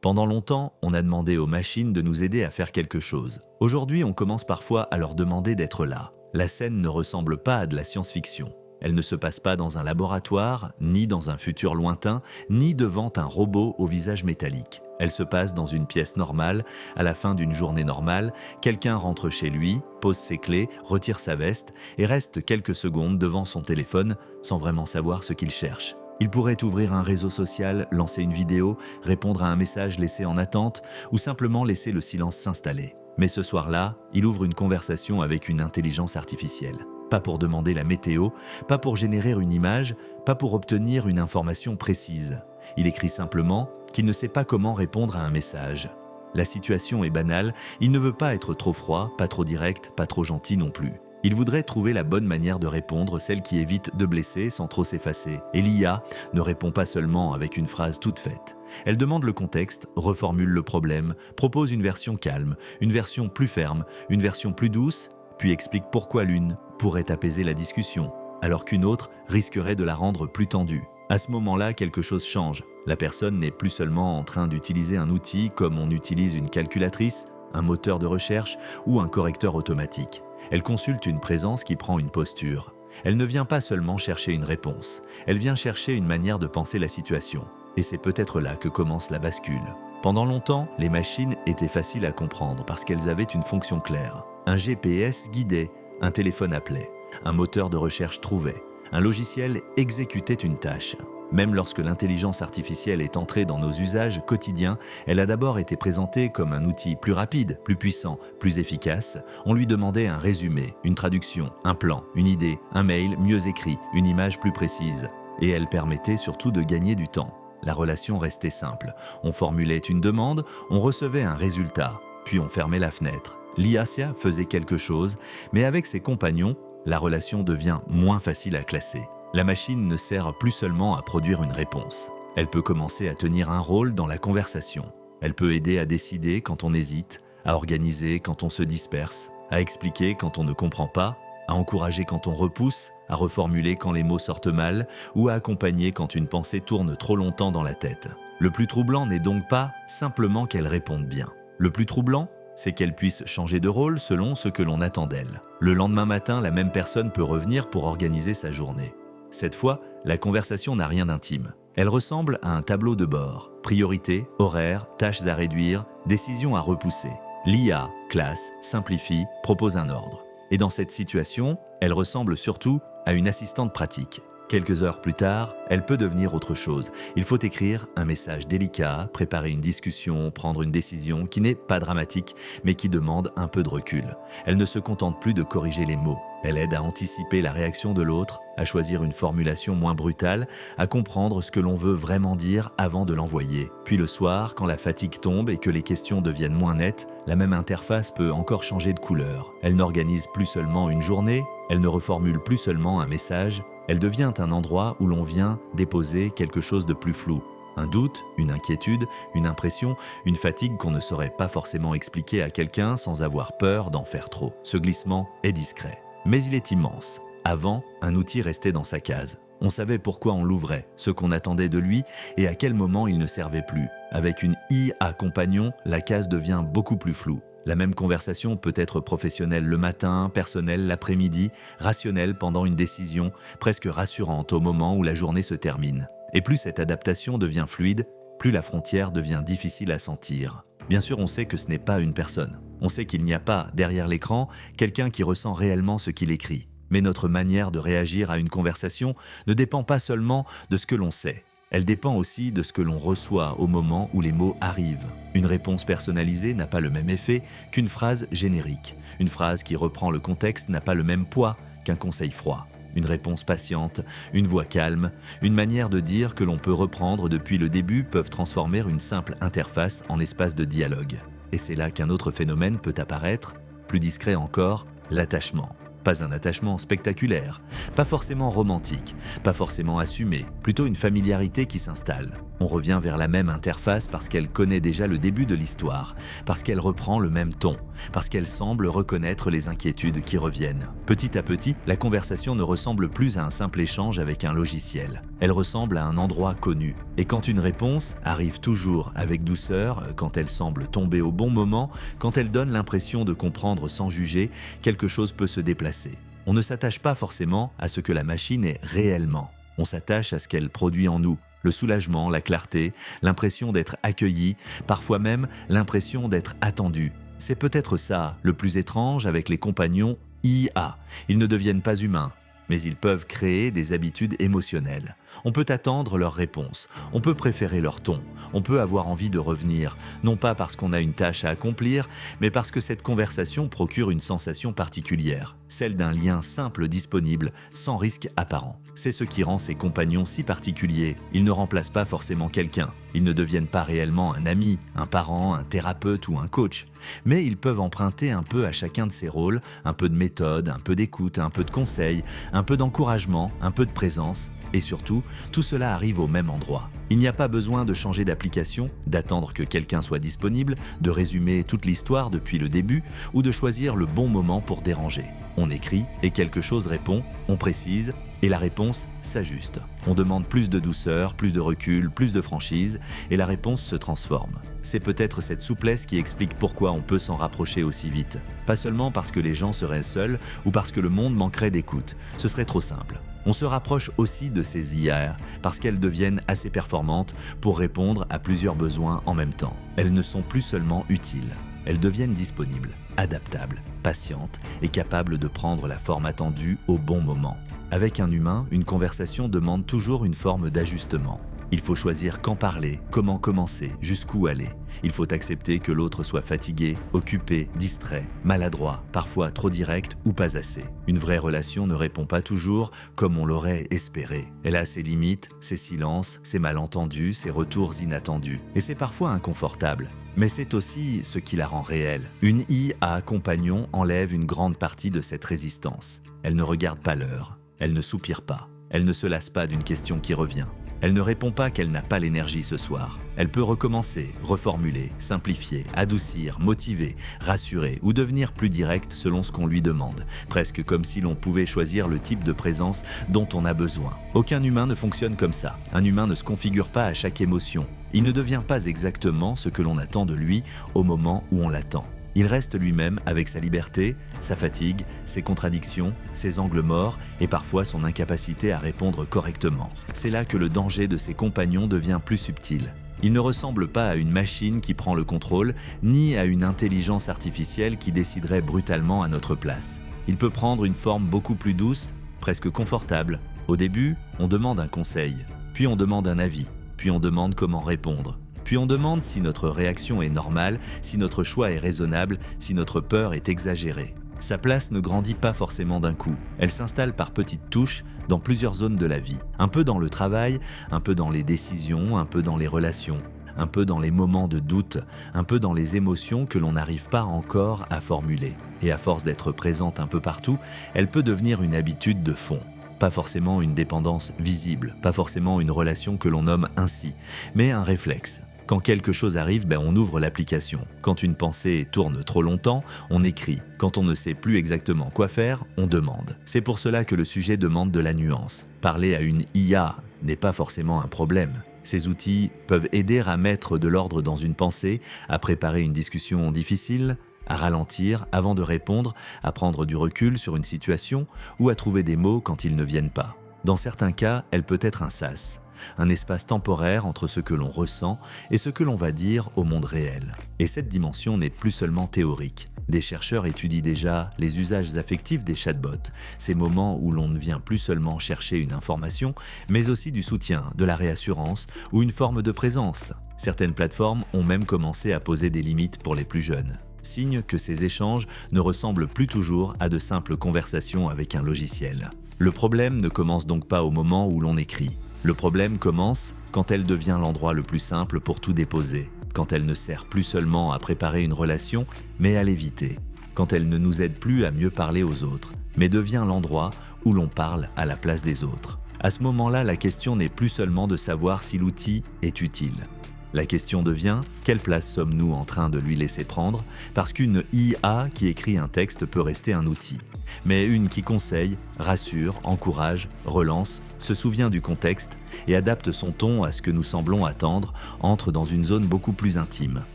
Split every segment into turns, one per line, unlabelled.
Pendant longtemps, on a demandé aux machines de nous aider à faire quelque chose. Aujourd'hui, on commence parfois à leur demander d'être là. La scène ne ressemble pas à de la science-fiction. Elle ne se passe pas dans un laboratoire, ni dans un futur lointain, ni devant un robot au visage métallique. Elle se passe dans une pièce normale, à la fin d'une journée normale, quelqu'un rentre chez lui, pose ses clés, retire sa veste et reste quelques secondes devant son téléphone sans vraiment savoir ce qu'il cherche. Il pourrait ouvrir un réseau social, lancer une vidéo, répondre à un message laissé en attente ou simplement laisser le silence s'installer. Mais ce soir-là, il ouvre une conversation avec une intelligence artificielle. Pas pour demander la météo, pas pour générer une image, pas pour obtenir une information précise. Il écrit simplement qu'il ne sait pas comment répondre à un message. La situation est banale, il ne veut pas être trop froid, pas trop direct, pas trop gentil non plus. Il voudrait trouver la bonne manière de répondre, celle qui évite de blesser sans trop s'effacer. Et l'IA ne répond pas seulement avec une phrase toute faite. Elle demande le contexte, reformule le problème, propose une version calme, une version plus ferme, une version plus douce, puis explique pourquoi l'une pourrait apaiser la discussion, alors qu'une autre risquerait de la rendre plus tendue. À ce moment-là, quelque chose change. La personne n'est plus seulement en train d'utiliser un outil comme on utilise une calculatrice, un moteur de recherche ou un correcteur automatique. Elle consulte une présence qui prend une posture. Elle ne vient pas seulement chercher une réponse, elle vient chercher une manière de penser la situation. Et c'est peut-être là que commence la bascule. Pendant longtemps, les machines étaient faciles à comprendre parce qu'elles avaient une fonction claire. Un GPS guidait, un téléphone appelait, un moteur de recherche trouvait, un logiciel exécutait une tâche. Même lorsque l'intelligence artificielle est entrée dans nos usages quotidiens, elle a d'abord été présentée comme un outil plus rapide, plus puissant, plus efficace. On lui demandait un résumé, une traduction, un plan, une idée, un mail mieux écrit, une image plus précise. Et elle permettait surtout de gagner du temps. La relation restait simple. On formulait une demande, on recevait un résultat, puis on fermait la fenêtre. L'IA faisait quelque chose, mais avec ses compagnons, la relation devient moins facile à classer. La machine ne sert plus seulement à produire une réponse. Elle peut commencer à tenir un rôle dans la conversation. Elle peut aider à décider quand on hésite, à organiser quand on se disperse, à expliquer quand on ne comprend pas, à encourager quand on repousse, à reformuler quand les mots sortent mal ou à accompagner quand une pensée tourne trop longtemps dans la tête. Le plus troublant n'est donc pas simplement qu'elle réponde bien. Le plus troublant, c'est qu'elle puisse changer de rôle selon ce que l'on attend d'elle. Le lendemain matin, la même personne peut revenir pour organiser sa journée. Cette fois, la conversation n'a rien d'intime. Elle ressemble à un tableau de bord. Priorités, horaires, tâches à réduire, décisions à repousser. L'IA classe, simplifie, propose un ordre. Et dans cette situation, elle ressemble surtout à une assistante pratique. Quelques heures plus tard, elle peut devenir autre chose. Il faut écrire un message délicat, préparer une discussion, prendre une décision qui n'est pas dramatique, mais qui demande un peu de recul. Elle ne se contente plus de corriger les mots. Elle aide à anticiper la réaction de l'autre, à choisir une formulation moins brutale, à comprendre ce que l'on veut vraiment dire avant de l'envoyer. Puis le soir, quand la fatigue tombe et que les questions deviennent moins nettes, la même interface peut encore changer de couleur. Elle n'organise plus seulement une journée, elle ne reformule plus seulement un message, elle devient un endroit où l'on vient déposer quelque chose de plus flou. Un doute, une inquiétude, une impression, une fatigue qu'on ne saurait pas forcément expliquer à quelqu'un sans avoir peur d'en faire trop. Ce glissement est discret. Mais il est immense. Avant, un outil restait dans sa case. On savait pourquoi on l'ouvrait, ce qu'on attendait de lui et à quel moment il ne servait plus. Avec une IA compagnon, la case devient beaucoup plus floue. La même conversation peut être professionnelle le matin, personnelle l'après-midi, rationnelle pendant une décision, presque rassurante au moment où la journée se termine. Et plus cette adaptation devient fluide, plus la frontière devient difficile à sentir. Bien sûr, on sait que ce n'est pas une personne. On sait qu'il n'y a pas, derrière l'écran, quelqu'un qui ressent réellement ce qu'il écrit. Mais notre manière de réagir à une conversation ne dépend pas seulement de ce que l'on sait. Elle dépend aussi de ce que l'on reçoit au moment où les mots arrivent. Une réponse personnalisée n'a pas le même effet qu'une phrase générique. Une phrase qui reprend le contexte n'a pas le même poids qu'un conseil froid. Une réponse patiente, une voix calme, une manière de dire que l'on peut reprendre depuis le début peuvent transformer une simple interface en espace de dialogue. Et c'est là qu'un autre phénomène peut apparaître, plus discret encore, l'attachement. Pas un attachement spectaculaire, pas forcément romantique, pas forcément assumé, plutôt une familiarité qui s'installe. On revient vers la même interface parce qu'elle connaît déjà le début de l'histoire, parce qu'elle reprend le même ton, parce qu'elle semble reconnaître les inquiétudes qui reviennent. Petit à petit, la conversation ne ressemble plus à un simple échange avec un logiciel. Elle ressemble à un endroit connu. Et quand une réponse arrive toujours avec douceur, quand elle semble tomber au bon moment, quand elle donne l'impression de comprendre sans juger, quelque chose peut se déplacer. On ne s'attache pas forcément à ce que la machine est réellement. On s'attache à ce qu'elle produit en nous. Le soulagement, la clarté, l'impression d'être accueilli, parfois même l'impression d'être attendu. C'est peut-être ça le plus étrange avec les compagnons IA. Ils ne deviennent pas humains, mais ils peuvent créer des habitudes émotionnelles. On peut attendre leur réponse, on peut préférer leur ton, on peut avoir envie de revenir, non pas parce qu'on a une tâche à accomplir, mais parce que cette conversation procure une sensation particulière, celle d'un lien simple disponible, sans risque apparent. C'est ce qui rend ces compagnons si particuliers. Ils ne remplacent pas forcément quelqu'un, ils ne deviennent pas réellement un ami, un parent, un thérapeute ou un coach, mais ils peuvent emprunter un peu à chacun de ces rôles, un peu de méthode, un peu d'écoute, un peu de conseil, un peu d'encouragement, un peu de présence. Et surtout, tout cela arrive au même endroit. Il n'y a pas besoin de changer d'application, d'attendre que quelqu'un soit disponible, de résumer toute l'histoire depuis le début ou de choisir le bon moment pour déranger. On écrit et quelque chose répond, on précise et la réponse s'ajuste. On demande plus de douceur, plus de recul, plus de franchise et la réponse se transforme. C'est peut-être cette souplesse qui explique pourquoi on peut s'en rapprocher aussi vite. Pas seulement parce que les gens seraient seuls ou parce que le monde manquerait d'écoute, ce serait trop simple. On se rapproche aussi de ces IA parce qu'elles deviennent assez performantes pour répondre à plusieurs besoins en même temps. Elles ne sont plus seulement utiles, elles deviennent disponibles, adaptables, patientes et capables de prendre la forme attendue au bon moment. Avec un humain, une conversation demande toujours une forme d'ajustement. Il faut choisir quand parler, comment commencer, jusqu'où aller. Il faut accepter que l'autre soit fatigué, occupé, distrait, maladroit, parfois trop direct ou pas assez. Une vraie relation ne répond pas toujours comme on l'aurait espéré. Elle a ses limites, ses silences, ses malentendus, ses retours inattendus. Et c'est parfois inconfortable. Mais c'est aussi ce qui la rend réelle. Une IA compagnon enlève une grande partie de cette résistance. Elle ne regarde pas l'heure, elle ne soupire pas, elle ne se lasse pas d'une question qui revient. Elle ne répond pas qu'elle n'a pas l'énergie ce soir. Elle peut recommencer, reformuler, simplifier, adoucir, motiver, rassurer ou devenir plus directe selon ce qu'on lui demande, presque comme si l'on pouvait choisir le type de présence dont on a besoin. Aucun humain ne fonctionne comme ça. Un humain ne se configure pas à chaque émotion. Il ne devient pas exactement ce que l'on attend de lui au moment où on l'attend. Il reste lui-même avec sa liberté, sa fatigue, ses contradictions, ses angles morts et parfois son incapacité à répondre correctement. C'est là que le danger de ses compagnons devient plus subtil. Il ne ressemble pas à une machine qui prend le contrôle, ni à une intelligence artificielle qui déciderait brutalement à notre place. Il peut prendre une forme beaucoup plus douce, presque confortable. Au début, on demande un conseil, puis on demande un avis, puis on demande comment répondre. Puis on demande si notre réaction est normale, si notre choix est raisonnable, si notre peur est exagérée. Sa place ne grandit pas forcément d'un coup. Elle s'installe par petites touches dans plusieurs zones de la vie. Un peu dans le travail, un peu dans les décisions, un peu dans les relations, un peu dans les moments de doute, un peu dans les émotions que l'on n'arrive pas encore à formuler. Et à force d'être présente un peu partout, elle peut devenir une habitude de fond. Pas forcément une dépendance visible, pas forcément une relation que l'on nomme ainsi, mais un réflexe. Quand quelque chose arrive, on ouvre l'application. Quand une pensée tourne trop longtemps, on écrit. Quand on ne sait plus exactement quoi faire, on demande. C'est pour cela que le sujet demande de la nuance. Parler à une IA n'est pas forcément un problème. Ces outils peuvent aider à mettre de l'ordre dans une pensée, à préparer une discussion difficile, à ralentir avant de répondre, à prendre du recul sur une situation ou à trouver des mots quand ils ne viennent pas. Dans certains cas, elle peut être un sas. Un espace temporaire entre ce que l'on ressent et ce que l'on va dire au monde réel. Et cette dimension n'est plus seulement théorique. Des chercheurs étudient déjà les usages affectifs des chatbots, ces moments où l'on ne vient plus seulement chercher une information, mais aussi du soutien, de la réassurance ou une forme de présence. Certaines plateformes ont même commencé à poser des limites pour les plus jeunes. Signe que ces échanges ne ressemblent plus toujours à de simples conversations avec un logiciel. Le problème ne commence donc pas au moment où l'on écrit. Le problème commence quand elle devient l'endroit le plus simple pour tout déposer, quand elle ne sert plus seulement à préparer une relation, mais à l'éviter, quand elle ne nous aide plus à mieux parler aux autres, mais devient l'endroit où l'on parle à la place des autres. À ce moment-là, la question n'est plus seulement de savoir si l'outil est utile. La question devient, quelle place sommes-nous en train de lui laisser prendre? Parce qu'une IA qui écrit un texte peut rester un outil. Mais une qui conseille, rassure, encourage, relance, se souvient du contexte et adapte son ton à ce que nous semblons attendre, entre dans une zone beaucoup plus intime.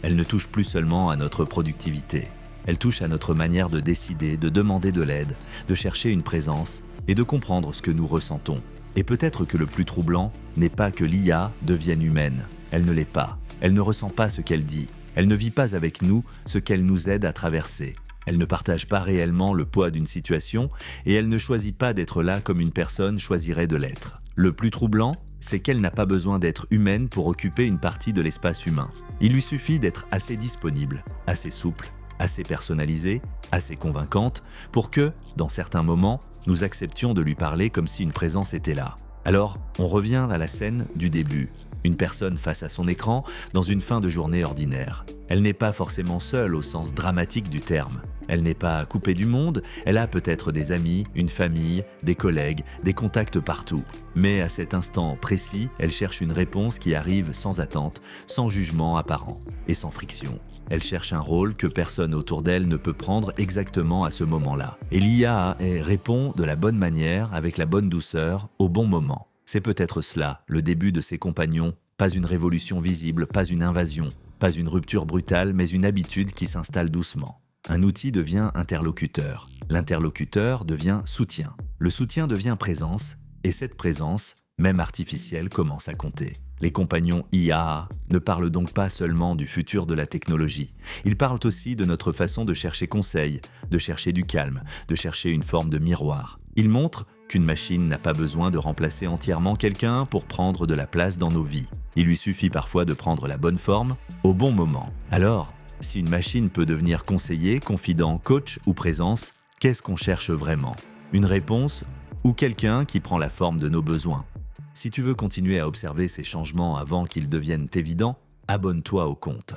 Elle ne touche plus seulement à notre productivité. Elle touche à notre manière de décider, de demander de l'aide, de chercher une présence et de comprendre ce que nous ressentons. Et peut-être que le plus troublant n'est pas que l'IA devienne humaine. Elle ne l'est pas. Elle ne ressent pas ce qu'elle dit. Elle ne vit pas avec nous ce qu'elle nous aide à traverser. Elle ne partage pas réellement le poids d'une situation et elle ne choisit pas d'être là comme une personne choisirait de l'être. Le plus troublant, c'est qu'elle n'a pas besoin d'être humaine pour occuper une partie de l'espace humain. Il lui suffit d'être assez disponible, assez souple, assez personnalisée, assez convaincante pour que, dans certains moments, nous acceptions de lui parler comme si une présence était là. Alors, on revient à la scène du début. Une personne face à son écran dans une fin de journée ordinaire. Elle n'est pas forcément seule au sens dramatique du terme. Elle n'est pas coupée du monde, elle a peut-être des amis, une famille, des collègues, des contacts partout. Mais à cet instant précis, elle cherche une réponse qui arrive sans attente, sans jugement apparent et sans friction. Elle cherche un rôle que personne autour d'elle ne peut prendre exactement à ce moment-là. Et l'IA répond de la bonne manière, avec la bonne douceur, au bon moment. C'est peut-être cela, le début de ses compagnons. Pas une révolution visible, pas une invasion, pas une rupture brutale, mais une habitude qui s'installe doucement. Un outil devient interlocuteur. L'interlocuteur devient soutien. Le soutien devient présence, et cette présence, même artificielle, commence à compter. Les compagnons IA ne parlent donc pas seulement du futur de la technologie. Ils parlent aussi de notre façon de chercher conseil, de chercher du calme, de chercher une forme de miroir. Ils montrent qu'une machine n'a pas besoin de remplacer entièrement quelqu'un pour prendre de la place dans nos vies. Il lui suffit parfois de prendre la bonne forme au bon moment. Alors, si une machine peut devenir conseiller, confident, coach ou présence, qu'est-ce qu'on cherche vraiment? Une réponse ou quelqu'un qui prend la forme de nos besoins? Si tu veux continuer à observer ces changements avant qu'ils deviennent évidents, abonne-toi au compte.